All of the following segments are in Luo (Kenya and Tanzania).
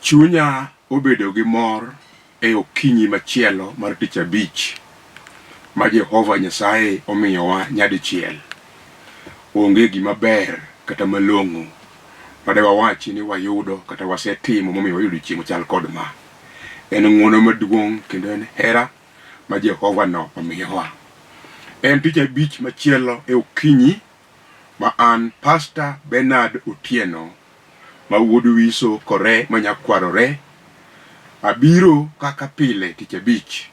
Chunya obedo gi mor e okinyi machielo mar tich abich ma Jehova Nyasaye omiyowa nyadichiel. Onge gima ber kata malong'o made wawachi ni wayudo kata wasetimo momiyo wayudo chiemo chal kod ma. En ng'wono maduong' kendo en hera ma Jehova no omiyowa. En tich abich machielo e okinyi ma an Pastor Benard Otieno ma wuod Wiso kore manyakwarore abiro kaka pile tich abich,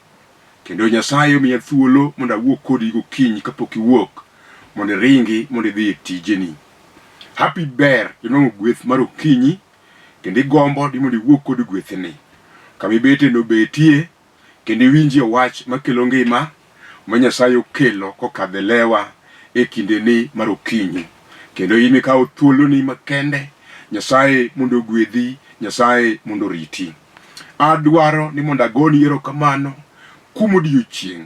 kendo Nyasaye omiya thuolo mondo awuok kodi gokinyi kapok iwuok mondo iringi mondo idhi e tijeni. Happy ber inwang'o gweth mar okinyi kendo igombo di mondo iwuok kod gwethni. Kamibete no betie kendo iwinji wach makelo ngima ma Nyasaye okelo kokadhe lewa e kindeni mar okinyi. Kendo in ikawo thuoloni makende, Nyasaye mondo gwedhi, Nyasaye mondo riti. Adwaro ni mondo agoni erokamano kuom odiechieng'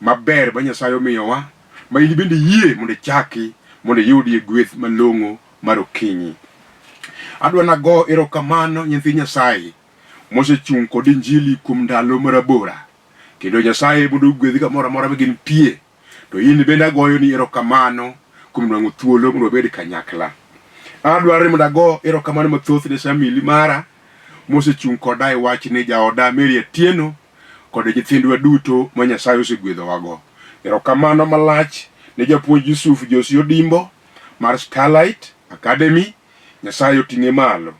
maber ma Nyasaye omiyowa, ma in bende yie mondo ichaki mondo iyudie gweth malong'o mar okinyi. Adwa nago erokamano nyithi Nyasaye mosechung' kod injili kuom ndalo marabora, kendo Nyasaye mondo ogwedhi kamoro amora ma gin pie. To in bende agoyo ni erokamano kuom nwang'o thuolo mondo wabed kanyakla. Adwaro ni mondo ago erokamano mathoth ne famili mara mosechung' koda e wach ni jaoda Mary Atieno kod nyithindwa duto ma Nyasaye osegwedhowago. Erokamano malach ne japuonj Yusuf Josi Odimbo mar Starlight Academy, Nyasaye oting'e malo.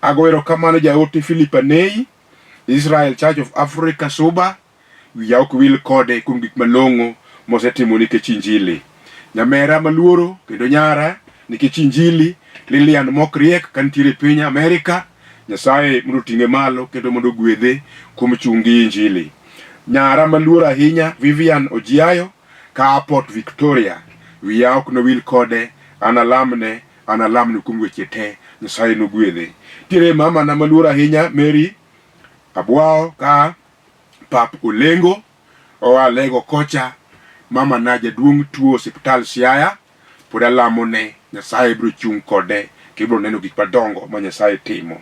Ago erokamano jaote Philip Anei, Israel Church of Africa Suba, wiya ok wil kode kuom gik malong'o mosetimo nikech injili. Nyamera maluoro kendo nyara nikech injili, Lilian Mokriek kantiere piny Amerika, Nyasaye mondo ting'e malo kendo mondo gwedhe kuom chungi injili. Nyara maluoro ahinya Vivian Ojiayo ka Port Victoria, wiya ok no wil kode, analamne kuom weche te, Nyasaye no gwedhe. Tiere mama na maluoro ahinya Mary Abwao ka Pap Olengo oa Lego kocha, mama na jaduong' tuo hospital Siaya, pod alamone, Nyasaye biro chung' kode kibiro neno gik madongo ma Nyasaye timo.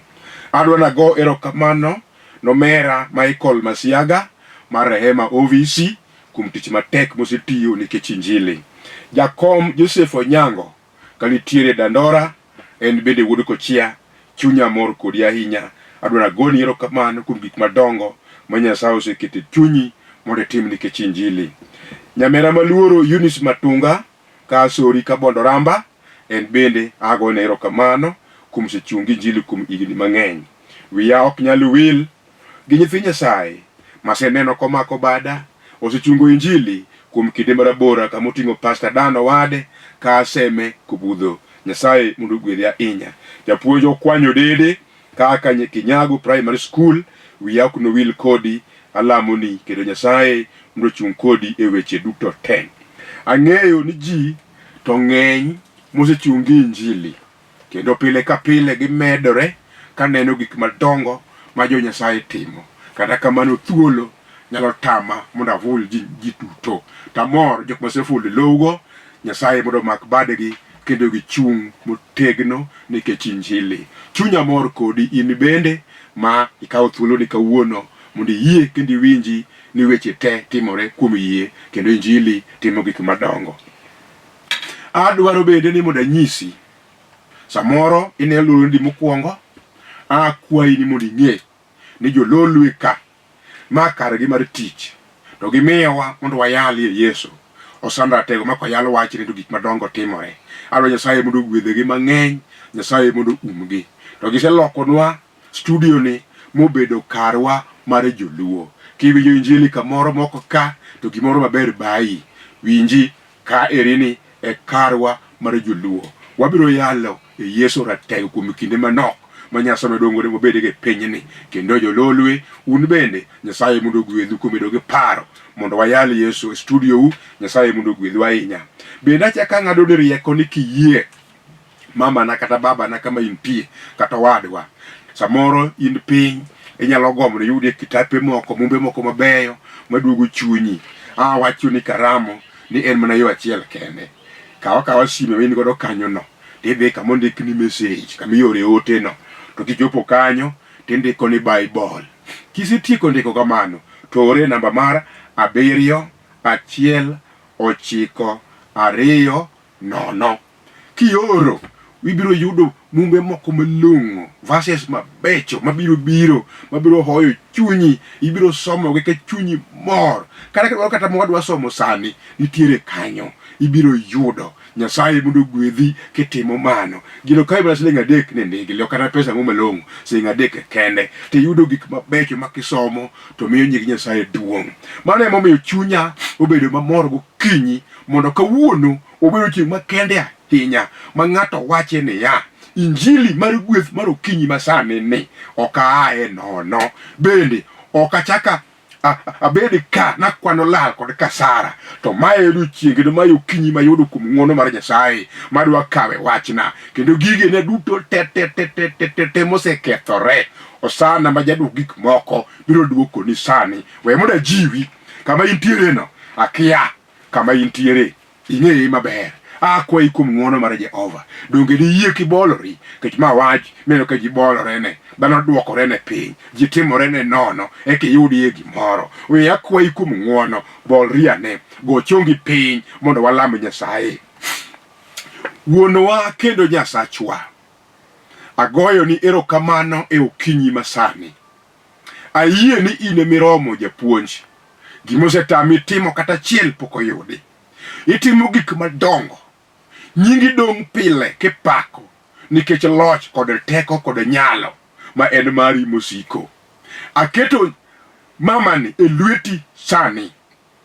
Adwa nago erokamano nomera Michael Masiaga mar Rehema OVC kuom tich matek mosetiyo nikech injili. Jakom Joseph Onyango kanitiere Dandora, en bende wuod Kochia, chunya mor kodi ahinya. Adwa nagoni erokamano kuom gik madongo ma Nyasaye oseketo chunyi mondo itim nikech injili. Nyamera maluoro Eunice Matunga ka Sori ka Bondoramba, en bende agone erokamano kuom sechungi injili kuom higni mang'eny. Wiya ok nyal wil gi nyithi Nyasaye maseneno komako bada osechungo injili kuom kinde marabora kamoting'o Pastor Dan Owade ka Seme Kubudho. Nyasaye mondo gwedhi ahinya. Japuonj Okwanyo Dede kaka Kinyago Primary School, wiya ok no wil kodi, alamoni kendo Nyasaye mondo chung' kodi e weche duto te. Ang'eyo ni ji to ng'eny mosechungi injili, kendo pile ka pile gimedore kaneno gik madongo ma jo Nyasaye timo. Kata kamano thuolo nyalo tama mondo avul ji duto. Tamor jok maseful lowgo, Nyasaye mondo mak badegi kendo gichung' motegno nikech injili. Chunya mor kodi in bende ma ikawo thuolo ni kawuono mondo iyie kendo iwinji ni weche te timore kuom yie kendo injili timo gik madongo. Adwaro bende ni mondo anyisi, samoro ine luoro ndi mokwongo, akwayi ni mondo ing'e ni jo Lolwe ka ma kargi mar tich to gimiyowa mondo wayalie Yesu. Osanda tego mako yalo wach ni gik madongo timore. Adwaro Nyasaye mondo gwedhegi mang'eny, Nyasaye mondo umgi. To giselokonwa studio ni mobedo karwa mar joluo. Kiwinjo injili kamoro moko ka to gimoro maber bayi, winji ka erini e karwa mar joluo. Wabiro yalo e Yesu ratego kuom kinde manok ma Nyasaye medongore mobede ge pinyni. Kendo jo Lolwe un bende Nyasaye mondo gwedhu kuom bedo gi paro mondo wayal Yesu e studio u, Nyasaye mondo gwedhu ahinya. Bende achaka ng'ado ni rieko ni kiyie mama na kata baba na kama impie kata wadwa, samoro in piny inyalo gombo ni yudie kitape moko mumbe moko mabeyo maduogo chunyi. Wacho ni karamo ni en mana yo achiel kende. Kawa sime win godo kanyo no, tidhi kama ondik ni message kama iore ote no, to kichopo kanyo tindiko ni Bible. Kisetieko ndiko kamano to ore namba mar 71920. Kioro ibiro yudo mumbe moko malong'o, verses mabecho mabiro hoyo chunyi, ibiro somo gi ka chunyi mor. Kata mwadwa somo sani nitiere kanyo, ibiro yudo. Nyasaye mondo gwedhi kitimo mano. Gino kae bana siling 3 ne ndigi, leo kata pesa mo malong'o siling 3 kende, te yudo gik mabecho makisomo to miyo nying Nyasaye duong'. Mano ema omiyo chunya obedo mamor gokinyi mondo kawuono obedo chieng' makende ahinya ma ng'ato wache niya, injili mar gweth mar okinyi masani ni ok aaye nono, bende ok achaka abedi ka nakwano lal kod kasara, to mae odiochieng' kendo mae okinyi mayudo kuom ng'wono mar Nyasaye madwa kawe wachna, kendo gige ne duto te mosekethore osana ma jadwok gik moko biro duoko ni sani. We mondo ajiwi kama intiere no, akia kama intiere ing'eye maber. Akwayi kuom ng'wono mar Jehova, donge niyie kibolori? Kech ma wach meno ka ji bolore ne, dhano duokore ne piny, ji timore ne nono, eki yudie gimoro. We akwayi kuom ng'wono, bolri ane, go chongi piny mondo walam Nyasaye. Wuonwa kendo Nyasachwa, agoyo ni erokamano e okinyi masani. Ayie ni ine miromo japuonj, gimosetami timo kata chiel pok oyudi. Itimo gik madongo, nyingi dong' pile kipako, nikech loch kod teko kod nyalo ma en mari mosiko. Aketo mamani e lweti sani,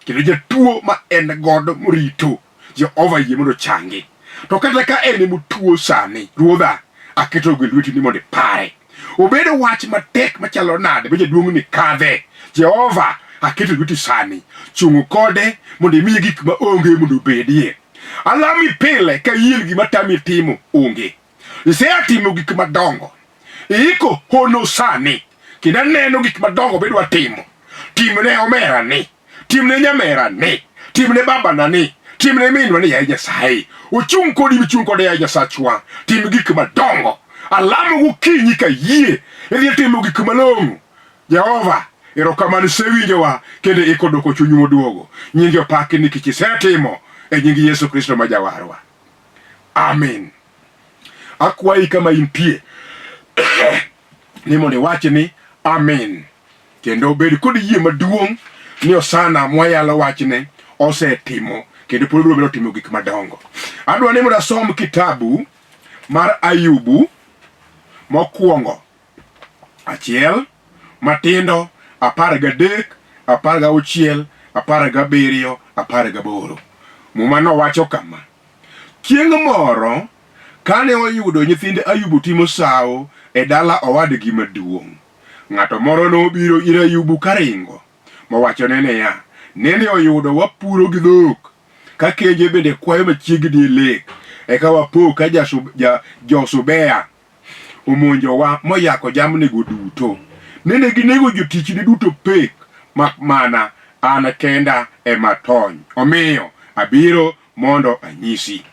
kendo jatuo ma en godo morito, Jehova yie mondo changi. To kata ka en motuo sani, Ruodha, aketo go lweti ni mondo ipare. Obedo wach matek machalo nade ma jaduong' ni kadhe, Jehova aketo lweti sani, chung' kode mondo imiye gik ma onge mondo obedie. Alami pile ka yien gima tami timo onge. Isea timo gik madongo, iko hono sani, kida neno gik madongo bedwa timo. Timne omera ni, timne nyamera ni, timne babana ni, timne minwa ni ya Nyasaye. Ochung' kodi bichung' kode ya Nyasachwa, tim gik madongo. Alamo gokinyi ka yie idhi timo gik malong'o. Jehova, erokamano sewinjowa kendo ikodoko chunyu moduogo. Nyingi opaki nikech isetimo e nying Yesu Kristo ma Jawarwa. Amen. Akwayi kama intie ni mondo iwach ni amen, kendo bed kod yie maduong' ni osana mwayalo wachne osetimo kendo pod biro timo gik madongo. Adwa ni mondo asom kitabu mar Ayubu mokwongo 1 matindo 13, 16, 17, 18. Mumano wacho kama: chieng' moro kane oyudo nyithind Ayubu timo sawo e dala owadgi maduong', ng'ato moro nobiro ir Ayubu karingo mowachone niya, nende oyudo wapuro gi dhok, ka kenje bende kwayo machiegni lek, eka wapo ka Josubea omonjowa moyako jamnigo duto. Nene ginego jotichni duto pek, mak mana an kenda ema tony. Omiyo abiro mondo anyisi.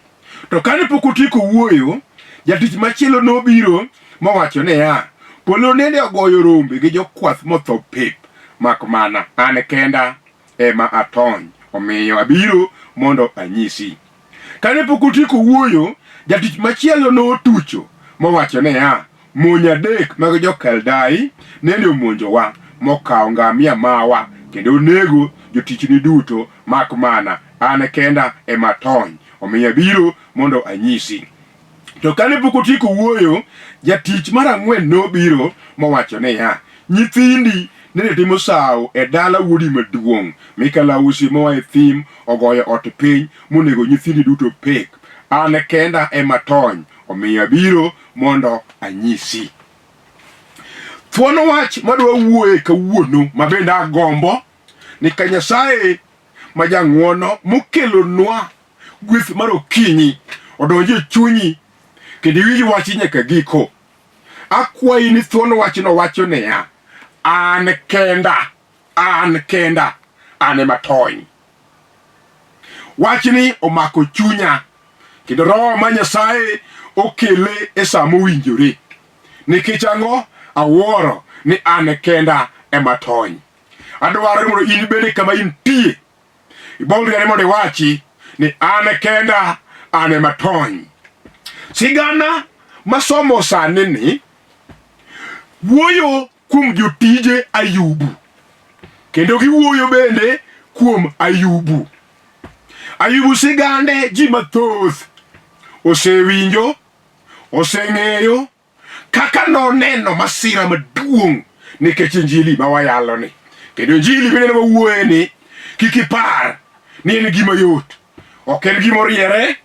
To kane pok otieko wuoyo, jatich machielo nobiro mowacho niya, polo nende ogoyo rombe gi jokwath motho pep, mak mana an kenda ema atony. Omiyo abiro mondo anyisi. Kane pok otieko wuoyo, jatich machielo notucho mowacho niya, mon 3 mag jo-Kaldai nende omonjowa mokawo ngamia mawa kendo onego jotichni duto, mak mana an kenda ema tony. Omiyo abiro mondo anyisi. To kane pok otieko wuoyo, jatich mar 4 nobiro mowacho niya, nyithindi nende timo sawo e dala wuodi maduong', mikalausi moa e thim ogoyo ot piny monego nyithindi duto pek, an kenda ema tony. Omiyo abiro mondo anyisi. Thuon wach madwa wuoye kawuono mabende agombo ni ka Nyasaye ma jang'wono mokelonwa gweth mar okinyi odonje chunyi kendo iwinj wach nyaka giko. Akwayi ni thuon wachno wacho niya, an kenda an ema tony. Wachni omako chunya kendo Roho ma Nyasaye okele e sa mowinjore. Nikech ang'o? awuoro ni an kenda Ema Atony. Adwaro mondo in bende kama intie ibolri mondo iwachi ni an kenda an Ema Atony. Sigana masomo sani ni wuoyo kuom jotije Ayubu, kendo giwuoyo bende kuom Ayubu. Ayubu sigande ji mathoth osewinjo, oseng'eyo kaka noneno masira maduong' nikech injili ma wayalo ni. Kendo injili bende mawuoye ni kik ipar ni en gima yot, ok en gima oriere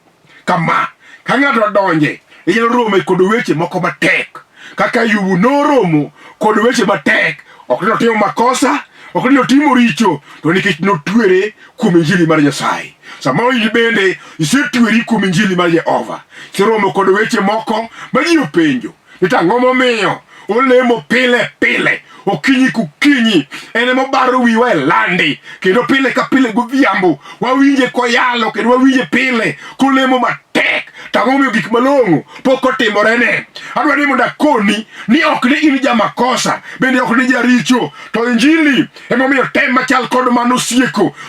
kama. Ka ng'ato donje inyalo romo kod weche moko matek, kaka Ayubu noromo kod weche matek. Ok notimo makosa, ok notimo richo, to nikech notwere kuom injili mar Nyasaye. Samoro in bende isetweri kuom injili mar Jehova, iseromo kod weche moko ma ji openjo ni tang'o momiyo olemo pile pile okinyi kukinyi, en ema obaro wiwa e landi, kendo pile ka pile godhiambo wawinje koyalo, kendo wawinje pile kolemo matek. Tang'o momiyo gik malong'o pok otimorene. Adwa ni mondo akoni ni ok ni in jamakosa, bende ok ni jaricho, to injili emomiyo tem machal kod mano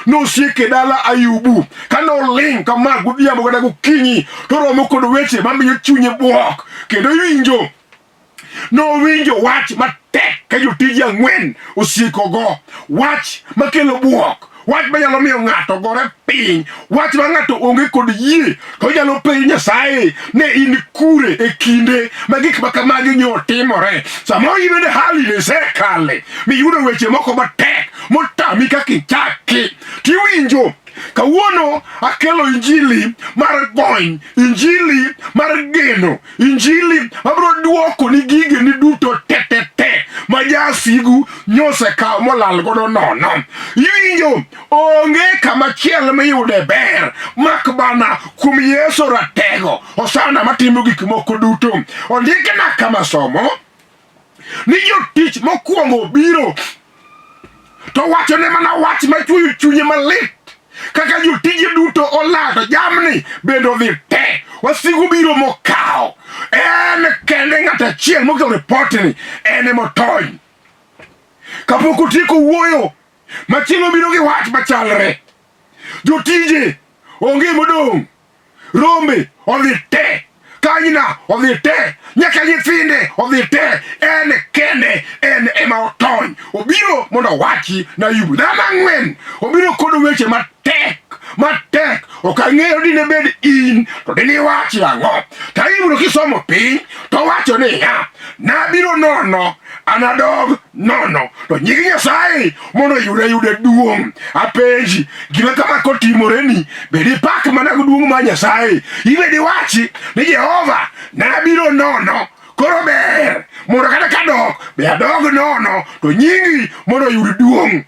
nosieko dala Ayubu. Ka noling kama godhiambo kata gokinyi, to romo kod weche mamiyo chunye buok, kendo nowinjo wach matek ka jotije 4 osiekogo, wach makelo buok, wach manyalo miyo ng'ato gore piny, wach ma ng'ato onge kod yie to nyalo penjo Nyasaye ne in kure e kinde ma gik makamagi nyotimore. Samoro in bende hali ne sekale miyudo weche moko matek motami kaka ichaki, tiwinjo kawuono akelo injili mar gony, injili mar geno, injili mabro duoko ni gige ni duto te ma jasigu nyose ka molal godo nono. Iwinjo onge kama chiel miyude ber mak bana kuom Yesu ratego osana matimo gik moko duto. Ondikna kama somo ni jotich mokwongo biro to wacho ne mana wach machuoyo chunye malit, kaka jotije duto olado jamni bende odhi te, wasigu biro mokawo. En kende ng'at achiel mokelo ripoti ni en Ema Atony. Kapok otieko wuoyo, machielo biro gi wach machalre. Jotije onge modong', rombe odhi te, kanyna odhi te, nyaka nyithinde odhi te. En kende en Ema Atony obiro mondo wachi na Ayubu. Dhano 4 obiro kod weche matek. Ok ang'eyo dine bed in to dine wachi ang'o. To Ayubu kisomo piny to wacho niya, nabiro nono anadog nono, to nying Nyasaye mondo yude duong'. Apenji, gima kama kotimoreni bed ipak mana duong' mar Nyasaye, ibed iwachi ni Jehova nabiro nono, koro ber mondo kata kadok be adog nono, to nyingi mondo yud duong'.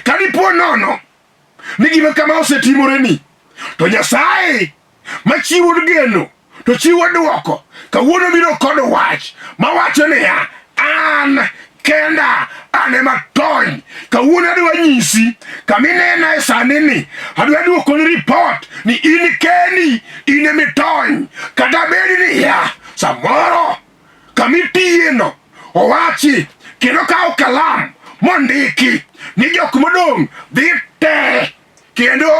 Kadipo nono ni gima kama osetimoreni, to Nyasaye machiwo geno to chiwo duoko kawuono biro kod wach mawacho niya, an kenda an Ema Atony. Kawuono adwa nyisi kaminena e sani ni, adwa duoko ni report ni in kendi in Ema Atony. Kata bed ni ya samoro kamitiyeno owachi kendo kawo kalam mondiki ni jok modong' dhi te, kendo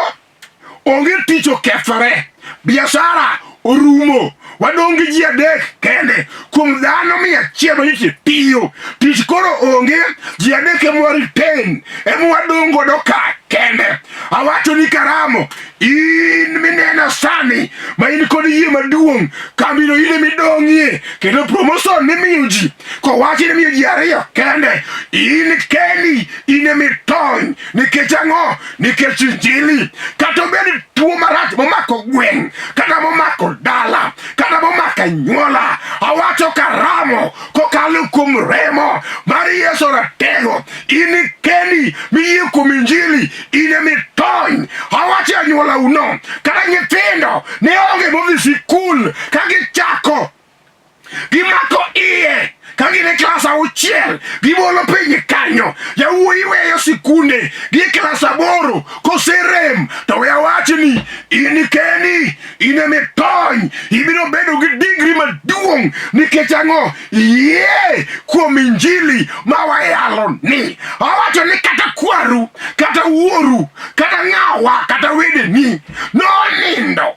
onge tich okethore, biashara orumo, wadong' gi ji 3 kende kuom dhano 100 manyiche tiyo. Tich koro onge, ji 3 ema retain, ema wadong' godo ka kende. Awacho ni karamo, in minena sani ma in kod yie maduong', kambino in ema idong'ie, kendo promotion nimiyo ji kowachi ni miyo ji 2 kende. In kendi in Ema Atony. Nikech ang'o? Nikech injili. Kata obed tuo marach momako gweng', kata momako dala, kata momako anyuola, awacho karamo kokalo kuom remo mar Yesu ratego, in kendi miyie kuom injili in Ema Atony. Awacho anyuola uno, kata nyithindo ne onge modhi sikul ka gichako gimako iye ka gin e klas 6 gibolo piny kanyo, yawuoyi weyo sikunde gi klas 8 koserem, to we awach ni in kendi in Ema Atony ibiro bedo gi digri maduong' nikech nikech ang'o yie kuom injili ma wayalo ni. Awacho ni kata kwaru kata wuoru kata ng'awa kata wedeni nonindo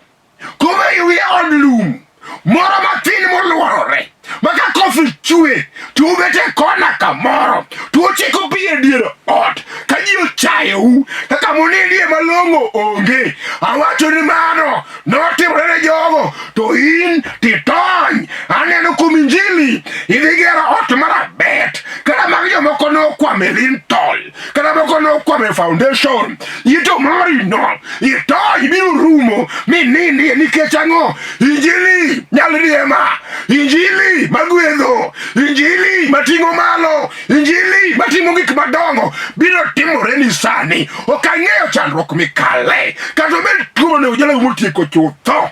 kuwe wiye od lum moro matin moluorore maka koth chwe to ubete kona kamoro to ochiko pi e dier ot ka ji ochayou kaka monindie malong'o onge. Awacho ni mano notimore ne jogo to in titony. Aneno kuom injili idhi gero ot marabet kata mag jomoko nokwame lintol kata moko nokwame foundation ito mari no itony biro rumo minindie nikech ang'o injili nyalriema, injili magwedho, injili mating'o malo, injili matimo gik madongo biro timore ni sani. Ok ang'eyo chandruok mikale kata obed tuo ne ujala motieko chutho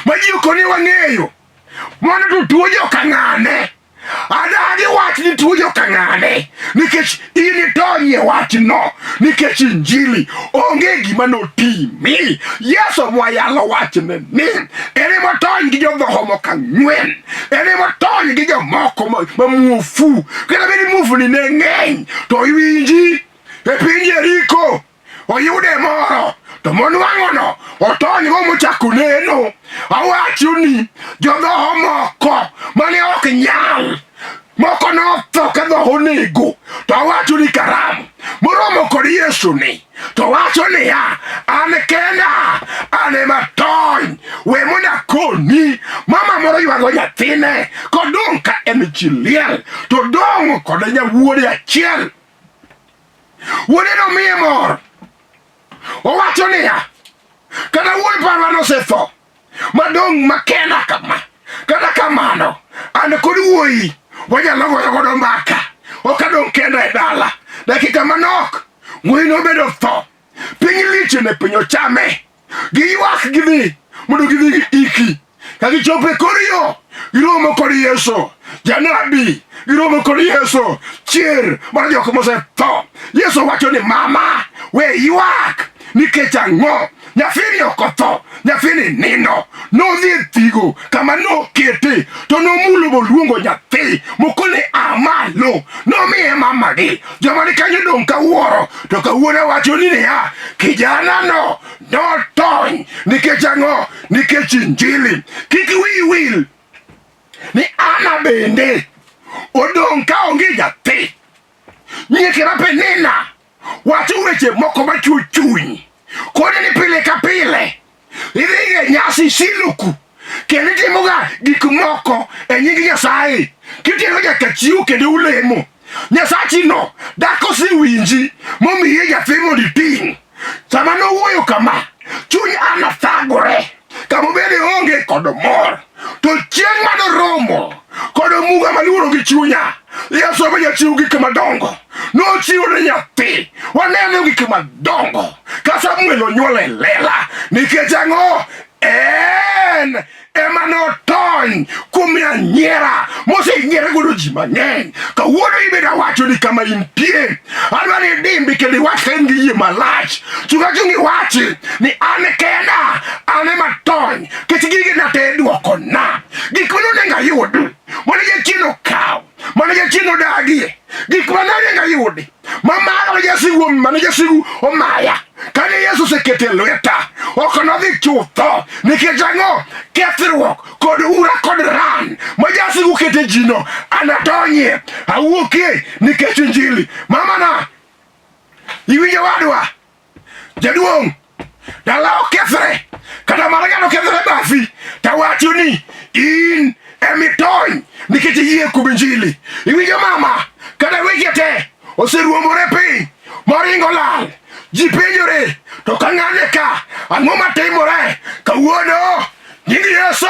ma ji okoni wang'eyo mondo to tuo joka ng'ane. Adagi wach ni tuo joka ng'ane nikech in itony e wachno nikech injili onge gima notimi. Yesu mwayalo wachne ni ene motony gi jodhoho moko ang'wen, ene motony gi jomoko mamuofu kata bedi muofu ni ne ng'eny to iwinji e piny Jeriko oyude moro to monwang'ono otony go mochako neno. Awacho ni jodhoho moko mane ok nyal moko notho ka dhoho nego to awacho ni karamu moromo kod Yesu ni to wacho niya an kenda an ema tony. We mondo akoni mama moro ywago nyathine kodong' ka en chi liel to dong' kod nyawuode achiel. Wuode nomiye mor owacho niya kata wuod parwa nosetho madong' makenda kama kata kamano an kod wuoyi wanyalo goyo godo mbaka ok adong' kenda e dala. Dakika manok wuoyi nobedo tho piny lich ne piny ochame giywak gidhi mondo gidhi iki ka gichopo e kor yo giromo kod Yesu janabi, giromo kod Yesu chier mar jok mosetho. Yesu wacho ni mama we ywak nikech ang'o nyathini ok otho, nyathini nindo. Nodhi e thigo kama nokete to nomulo moluongo nyathi mokone amalo nomiye mamagi. Joma ni kanyo dong' kawuoro to kawuono wacho ni niya kijana no notony nikech ang'o nikech injili. Kik wiyi wil ni ana bende odong' ka onge nyathi. Nyiekera Penina wacho weche moko machuo chuny kode ni pile ka pile idhi e nyasi siluku kendo itimoga gik moko e nying Nyasaye kitimo nyaka chiwo kendo ulemo. Nyasachi no dako siwinji momiye nyathi mondo iting'. Sama nowuoyo kama chuny an thagore kamobede onge kod mor to chieng' manoromo kod muga maluoro gi chunya Yesu manyachiwo gik madongo nochiwo ne nyathi. Waneno gik madongo ka Samuel onyuol e lela nikech ang'o en ema notony kuom anyiera mosenyiera godo ji mang'eny. Kawuono ibedo wacho ni kama intie adwa ni dimbi kendo iwach ka in gi yie malach chunga chung iwachi ni an kenda an ema tony kech gigi na te duokona gik manonengo ayud mondo jachien okaw mano jachien odagie gik manonengo ayudi mamaro jasigu mano jasigu omaya kane Yesu osekete lweta ok nodhi chutho nikech ang'o kethruok kod ura kod ran ma jasigu kete jino anatonye awuokie nikech injili. Mamana iwinjo wadwa jaduong' dala okethre kata maragano okethre bathi tawacho ni in emitony nikech yie kuom injili. Iwinjo mama kata weche te oseruomore piny moringo lal ji penjore to ka ng'ane ka ang'o matimore kawuono nying Yesu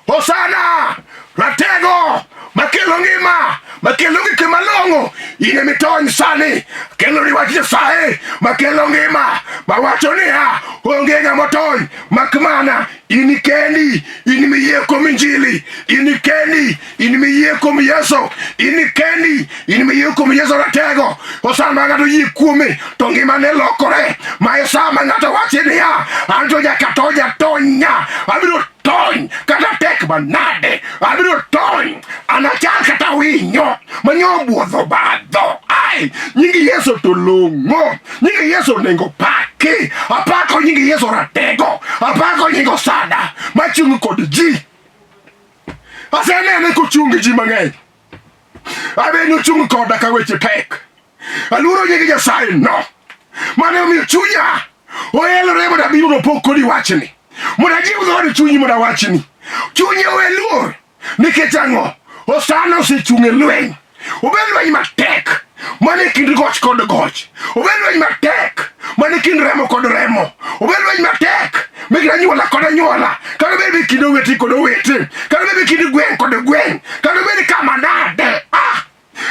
hosana ratego makelo ngima makelo gik malong'o in emitony sani kelo ni wach Nyasaye makelo ngima mawacho niya onge ng'ama tony mak mana in kendi in miyie kuom injili in kendi in miyie kuom Yesu in kendi in miyie kuom Yesu ratego hosana ma ng'ato yie kuome to ngimane lokore ma sama ng'ato wacho niya an to nyaka tonya abiro tony kata tek manade abiro tony anachal kata winyo manyo buodho badho ai nyingi Yesu tulungo nyingi Yesu nengo paki apako nyingi Yesu ratego apako nyingo sada machungu kod ji asenene kuchungi ji mang'eny abeno chung koda ka weche tek aluoro nyingi Nyasaye no mane omiyo chunya oelore mondo abiro nopok kodi wachni mondo ajiw dhood chunyi mondo awachni chunyi owe luor nikech ang'o osana osechung' e lweny obed lweny matek mane kind goch kod goch obed lweny matek mane kind remo kod remo obed lweny matek mekin anyuola kod anyuola kata bed kind owete kod owete kata bed kind gweng' kod gweng' kata bed kama nade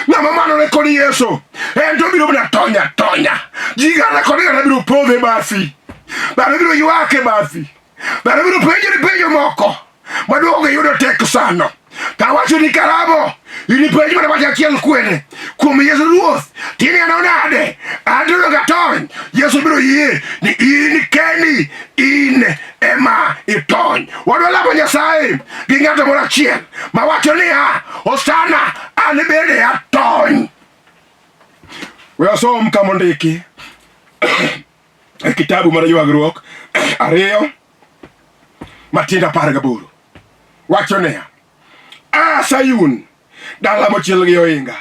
ng'ama manore kod Yesu en to biro mana tonya tonya ji gana kod gana biro podhe bathi bana biro ywake bathi bana biro penjo moko maduogo yudo tek sano kawacho ni karamo ini penjo mana wacha achiel kwene kuom Yesu Ruoth tini ano nade aduro gatony Yesu biro yie ni in kendi in ema itony wadwa lamo Nyasaye gi ng'ato moro achiel mawacho niya osana an bende atony. We asom kama ondiki e kitabu mar ywagruok 2 Matindo 18 wacho niya Sayun dala mochiel gi ohinga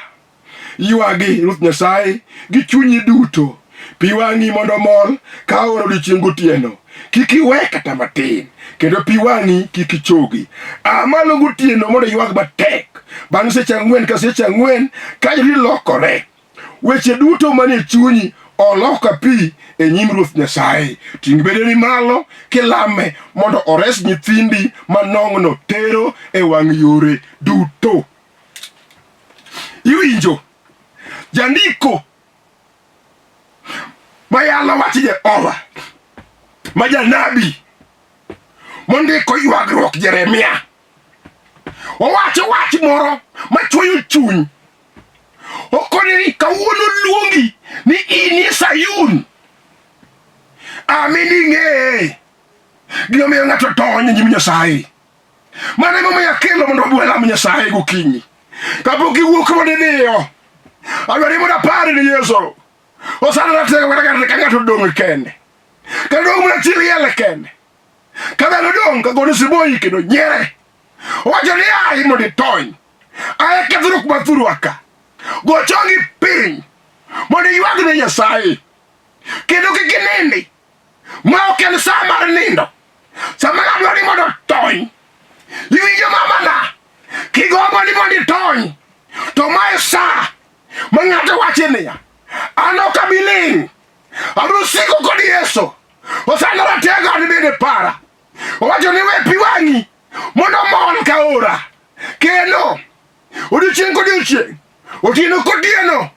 ywagi Ruoth Nyasaye gi chunyi duto pi wang'i mondo mol ka oro odiechieng' gotieno kik iwe kata matin kendo pi wang'i kik ichogi malo gotieno mondo ywag matek bang' seche 4 ka seche 4 ka ilokore weche duto manie chunyi oloka pi e nyim Ruoth Nyasaye ting' bedeni malo kilame mondo ores nyithindi manong'no tero e wang' yore duto. Iwinjo jandiko mayalo wach Jehova ma janabi mondiko ywagruok Jeremia owacho wach moro machwoyo chuny okoni ni kawuono luongi ni in Sayun amini ng'e gimomiyo ng'ato tony nyim Nyasaye mane momiyo akelo mondo obuelam Nyasaye gokinyi kapok iwuok modiniyo adwari mondo apari ni Yesu osana ratego ka ng'ato dong' kende ka dong' mana chiel yele kende ka dhano dong' ka gone siboi kendo nyere owacho ni ai mondo itony ae kethruok mathuru aka gochongi piny mondo iywagne Nyasaye kendo kik inindi ma ok en sa mar nindo sama ng'adwa ni mondo tony. Iwinjo mamana kigombo ni mondo itony to mae sa ma ng'ato wacho niya an ok abi ling' abiro siko kod Yesu osana ratego an bende para owacho ni we pi wang'i mondo mol ka ora kendo odiechieng' kodiechieng' otieno kotieno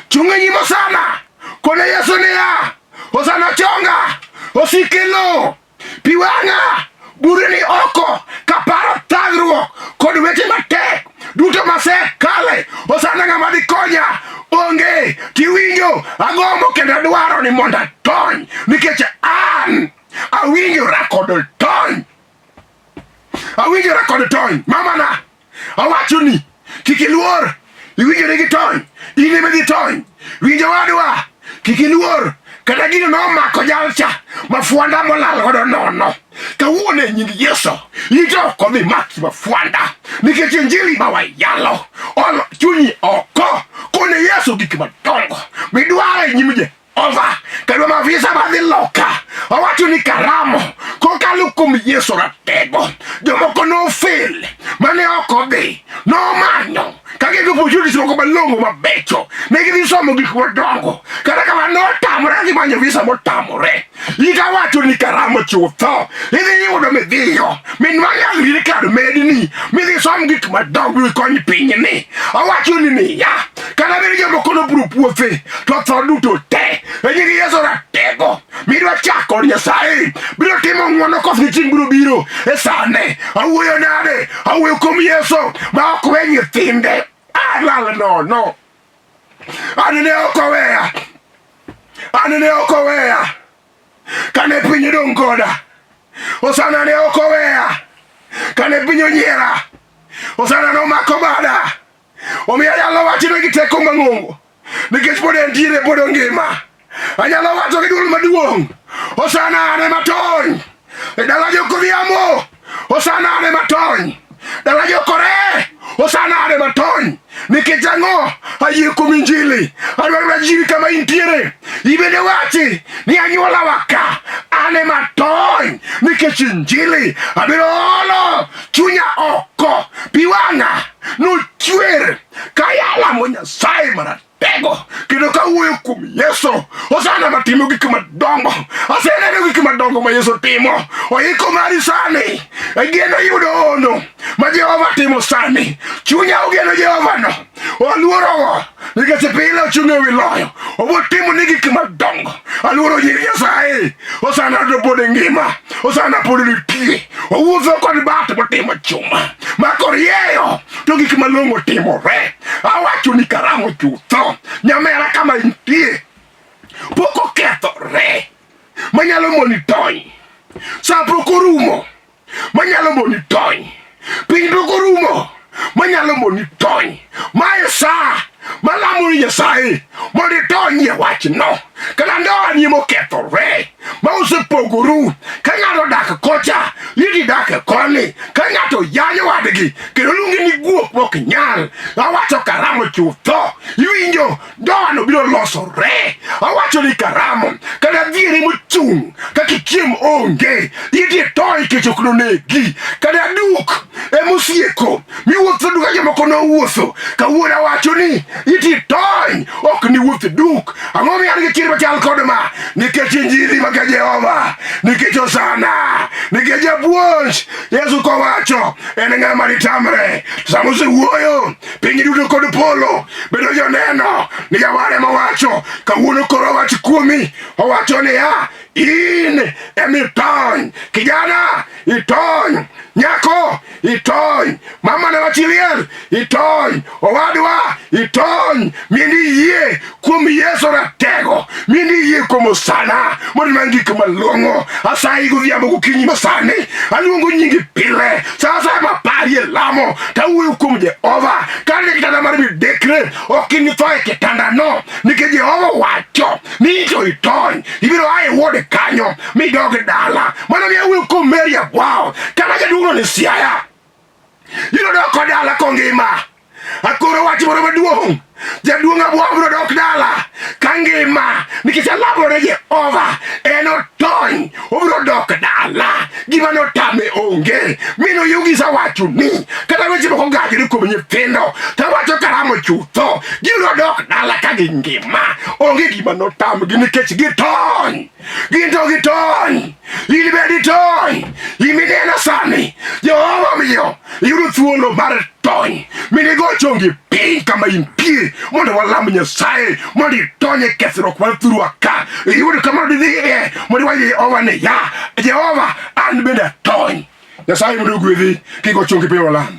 chung'e nyim osana kone Yesu niya osana chonga osikelo pi wang'a bureni oko kaparo thagruok kod weche matek duto masekale osana ng'ama dhi konya onge tiwinjo agombo kendo adwaro ni mondo atony nikech an awinjora kod tony mamana awacho ni kik iluor iwinjore gi tony in ema dhi tony winjo wadwa kik iluor kata gino nomako jalcha mafuanda molal godo nono kawuono e nying Yesu ito ok odhi maki mafuanda nikech injili ma wayalo olo chunyi oko kone Yesu gik madongo midwaro e nyim Jehova kendo mavisa madhi loka owacho ni karamo kokalo kuom Yesu ratego jomoko nofel mane ok odhi nomanyo kagego opportunities moko malong'o mabecho negidhi somo gik madongo kata kama notamore gi manyo visa motamore ikawacho ni karamo chutho idhi yudo midhiyo min mang'alri kar medni midhi som gik madongo biro konyi pinyni awacho ni niya kata bed jomoko nobiro puothe to tho duto te e nying Yesu ratego midwa chako Nyasaye biro timo ng'wono koth ni chieng' biro biro e sane awuoyo nade awuoyo kuom Yesu ma ok we nyithinde lal nono anene ok oweya kane piny dong' koda osana ne ok oweya kane piny onyiera, Osana nomako bada. Omiyo anyalo wachone gi teko mang'ongo, nikech pod entiere, pod ongima. Anyalo wacho gi dwol maduong', Osana ane matony e dala jokoriamo, Osana ane matony dala jokore, Osana ane matony. Nikech ang'o? Ayie kuom Injili. Adwaro ajiri kama intiere, ibende wachi ni anyuola waka ane matony nikech Injili. Abiro olo chunya oko, pi wang'a nochwer kayalamo Nyasaye maratego, kendo kawuoyo kuom Yesu. Osana matimo gik madongo, aseneno gik madongo ma Yesu timo. Oiko mari sani, geno yudo ono ma Jehova timo sani. Chunya ogeno Jehova no, oluorogo nikech pile ochung' ewi loyo, obotimo ni gik madongo. Aluoro nying Nyasaye. Osana to pod ngima, Osana pod nitie, owuotho kod bat motimo chuma ma korieyo to gik malong'o timore. Awacho ni karamo chutho, nyamera kama intie pok okethore manyalo moni tony. Sa pok orumo manyalo moni tony. Piny pok orumo manyalo moni tony. Mae sa malamo ni Nyasaye mondo itony e wachno. Kata ndoa ni mokethore ma osepogoru, ka ng'ato dak kocha, iti dak koni, ka ng'ato yanyo wadgi kendo luongi ni guok mok nyal. Awacho karamo chutho, iwinjo ndoa no biro losore. Awacho ni karamo, kata dhieri mochung' kaka chiemo onge, iti tony kech ok nonegi. Kata duk emosieko miwuotho duka jomoko nowuotho, kawuono awacho ni iti tony, ok ni wuoth duk. Ang'o miyo an gi chir machal kod ma? Nikech Injili maka Jehova, nikech Osana, nikech japuonj Yesu kowacho en ng'ama ditamre. Sama osewuoyo piny duto kod polo bedo joneno ni jaware mowacho. Kawuono koro wach kuomi, owacho niya, in emitony. Kijana itony, nyako itony, mama na wachiliel itony, owadwa itony. Miendi yie kuom Yesu ratego, miendi yie kuom Osana mondo man gik malong'o. Asayi godhiambo gokinyi masani, aluongo nyingi pile, sa asaya mapari e lamo, tawuoyo kuom Jehova. Kane kitanda mar midekre, ok initho e kitanda no, nikech Jehova wacho ni to itony, ibiro aye wuode kanyo midog dala. Mana mi awuoyo kuom Mary Abwao, kana jaduong'no ni Siaya, ibiro dok dala kongima. Akoro wach moro maduong', jaduong' Abwao biro dok dala kangima, nikech alamo ne Jehova en otony, obiro dok dala, gima notame onge. Mino yugisa wacho ni kata weche moko gajre kuom nyithindo, tawacho karamo chutho, gibiro dok dala ka gingima, onge gima notamgi nikech gitony. Ginto gitony, in bende itony. Iminena sani Jehova miyo iyudo thuolo mar tony. Minigo chongi piny kama intie mondo walam Nyasaye mondo itony e kethruok mar thurwa ka. Iyudo kama didhiye mondo waje Jehova ni ya Jehova an bende atony. Nyasaye mondo ogwedhi kigo chongi piny walam.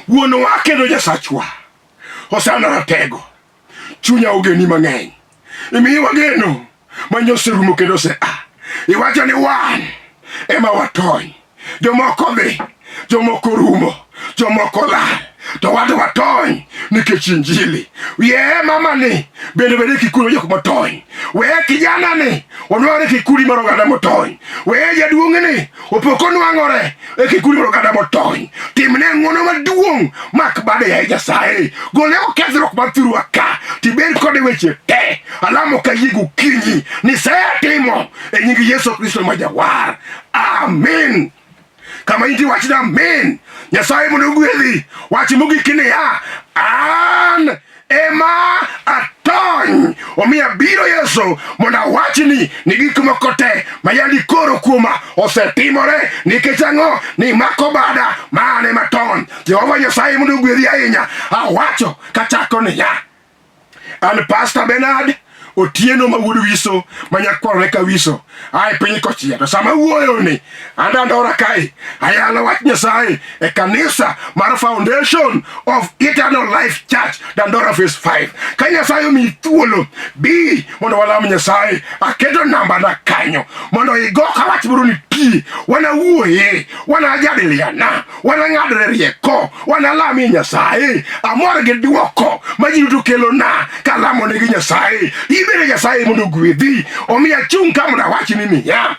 Wuonwa kendo Nyasachwa, Osana ratego, chunya ogeni mang'eny, imiwa geno manyoserumo kendo iwacho ni wan ema watony. Jomoko dhi, jomoko rumo, jomoko lal, to wan watony nikech Injili. Wiye mama ni bende kikuri jok motony. Weye kijana ni onwang'ore kikuri mar oganda motony. Weye jaduong' ni opoko nwang'ore e kikuri mar oganda motony. Timne ng'wono maduong' mak bade ya Nyasaye. Gole okethruok mar thurwa ka, tibed kode weche te. Alamo kayie gokinyi ni setimo e nying Yesu Kristo ma Jawar. Amen. Kama inti wach na amen. Nyasaye mondo ogwedhi. Wach mogik niya, an Ema Atony. Omiya biro Yesu mondo awachni ni gik moko te mayandi koro kuoma osetimore. Nikech ang'o? Ni mako bada man ema atony. Jehova Nyasaye mondo ogwedhi ahinya. Awacho kachako niya, an Pastor Benard Otieno ma wuod Wiso manyakwaro ka Wiso ai piny kochia to sama wuoyo ni andandora kai ayalo wach Nyasaye e kanisa mar Foundation of Eternal Life Church Dandora Phase 5 ka Nyasaye mi thuolo bi mondo walam Nyasaye aketo namba na kanyo mondo igo ka wach buru ni pi wana wuoye wana jadiliana wana ng'adre rieko wana lami Nyasaye amor gi duoko majiruto kelo na kalamo ne gi Nyasaye ibere Nyasaye mondo gwedhi omiya chung ka mondo wach ni niya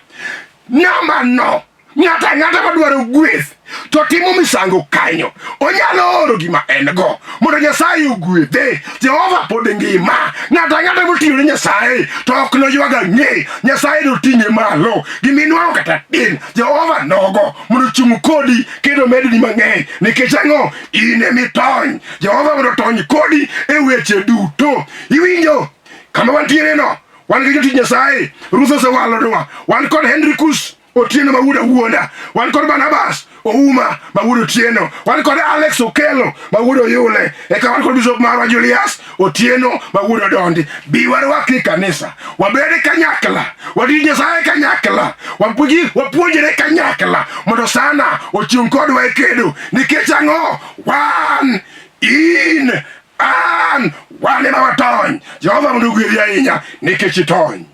namba no ng'ata madwaro gweth to timo misango kanyo onyalo oro gima en go mondo Nyasaye ogwedhe. Jehova pod ngima, ng'ata motiyo ne Nyasaye to ok noywaga ng'e Nyasaye noting'e malo giminwang'o kata tin Jehova nogo mondo chung' kodi kendo medni mang'eny nikech ang'o in emitony Jehova mondo tony kodi e weche duto. Iwinjo kama wantiere no wan gi jotich Nyasaye Ruth osewalonwa wan kod Henricus Otieno ma wuod Awuonda, wan kod Barnabas Ouma ma wuod Otieno, wan kod Alex Okelo ma wuod Oyule, eka wan kod Bishop marwa Julius Otieno ma wuod Odondi. Bi warwaki kanisa wabede kanyakla wadi Nyasaye kanyakla wapuonjre kanyakla mondo sana ochung' kodwa e kedo nikech ang'o wan in an wan ema watony Jehova mondo ogwedhi ahinya nikech itony.